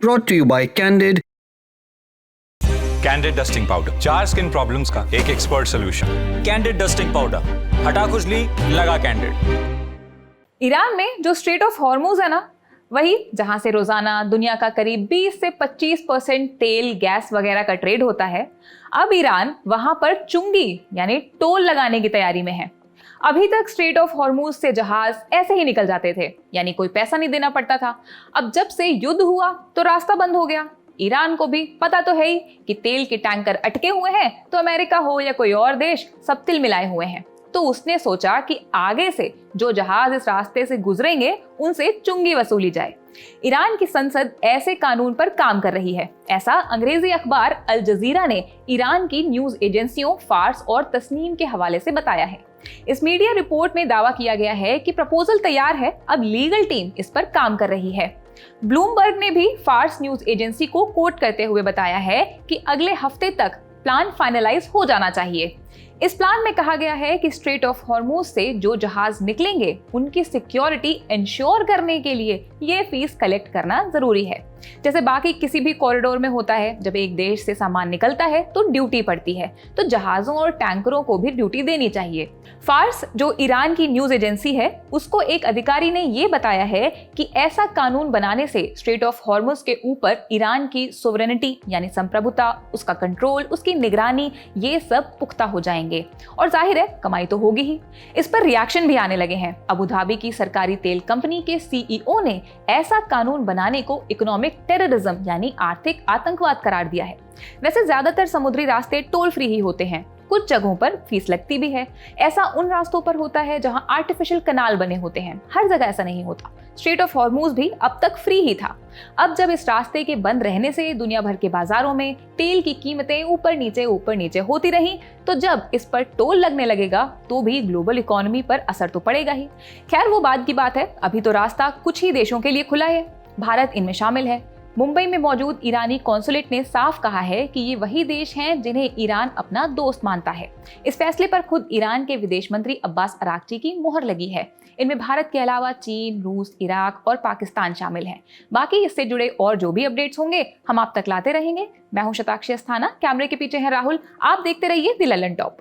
brought to you by Candid. Candid dusting powder, 4 skin problems का एक expert solution. Candid dusting powder, हटा खुजली, लगा कैंडिड। ईरान में जो स्ट्रेट ऑफ हॉर्मुज है ना, वही जहां से रोजाना दुनिया का करीब 20 से 25% तेल, गैस वगैरह का ट्रेड होता है, अब ईरान वहां पर चुंगी यानी टोल लगाने की तैयारी में है। अभी तक स्ट्रेट ऑफ हॉर्मुज से जहाज ऐसे ही निकल जाते थे, यानी कोई पैसा नहीं देना पड़ता था। अब जब से युद्ध हुआ तो रास्ता बंद हो गया। ईरान को भी पता तो है ही कि तेल के टैंकर अटके हुए हैं, तो अमेरिका हो या कोई और देश सब तिल मिलाए हुए हैं। तो उसने सोचा कि आगे से जो जहाज इस रास्ते से गुजरेंगे उनसे चुंगी वसूली जाए। ईरान की संसद ऐसे कानून पर काम कर रही है। ऐसा अंग्रेजी अखबार अल जजीरा ने ईरान की न्यूज एजेंसियों फार्स और तस्नीम के हवाले से बताया है। इस मीडिया रिपोर्ट में दावा किया गया है कि प्रपोजल तैयार है, अब लीगल टीम इस पर काम कर रही है। ब्लूमबर्ग ने भी फार्स न्यूज एजेंसी को कोट करते हुए बताया है कि अगले हफ्ते तक प्लान फाइनलाइज हो जाना चाहिए। इस प्लान में कहा गया है कि स्ट्रेट ऑफ हॉर्मुज से जो जहाज निकलेंगे उनकी सिक्योरिटी इंश्योर करने के लिए ये फीस कलेक्ट करना जरूरी है। जैसे बाकी किसी भी कॉरिडोर में होता है, जब एक देश से सामान निकलता है तो ड्यूटी पड़ती है, तो जहाजों और टैंकरों को भी ड्यूटी देनी चाहिए। फार्स जो ईरान की न्यूज एजेंसी है, उसको एक अधिकारी ने ये बताया है कि ऐसा कानून बनाने से स्ट्रेट ऑफ हॉर्मुज के ऊपर ईरान की सोवरेनिटी यानी संप्रभुता, उसका कंट्रोल, उसकी निगरानी, ये सब पुख्ता हो जाएंगे और जाहिर है कमाई तो होगी ही। इस पर रिएक्शन भी आने लगे हैं। अबू धाबी की सरकारी तेल कंपनी के सीईओ ने ऐसा कानून बनाने को इकोनॉमिक टेररिज्म यानी आर्थिक आतंकवाद करार दिया है। वैसे ज्यादातर समुद्री रास्ते टोल फ्री ही होते हैं, कुछ जगहों पर फीस लगती भी है। ऐसा उन रास्तों पर होता है जहां आर्टिफिशियल कनाल बने होते हैं, हर जगह ऐसा नहीं होता। स्ट्रेट ऑफ हॉर्मुज भी अब तक फ्री ही था। अब जब इस रास्ते के बंद रहने से दुनिया भर के बाजारों में तेल की कीमतें ऊपर नीचे होती रही, तो जब इस पर टोल लगने लगेगा तो भी ग्लोबल इकोनॉमी पर असर तो पड़ेगा ही। खैर वो बात की बात है, अभी तो रास्ता कुछ ही देशों के लिए खुला है, भारत इनमें शामिल है। मुंबई में मौजूद ईरानी कॉन्सुलेट ने साफ कहा है कि ये वही देश हैं जिन्हें ईरान अपना दोस्त मानता है। इस फैसले पर खुद ईरान के विदेश मंत्री अब्बास अराक्ची की मुहर लगी है। इनमें भारत के अलावा चीन, रूस, इराक और पाकिस्तान शामिल हैं। बाकी इससे जुड़े और जो भी अपडेट्स होंगे हम आप तक लाते रहेंगे। मैं हूं शताक्षी अस्थाना, कैमरे के पीछे है राहुल। आप देखते रहिए द ललन टॉप।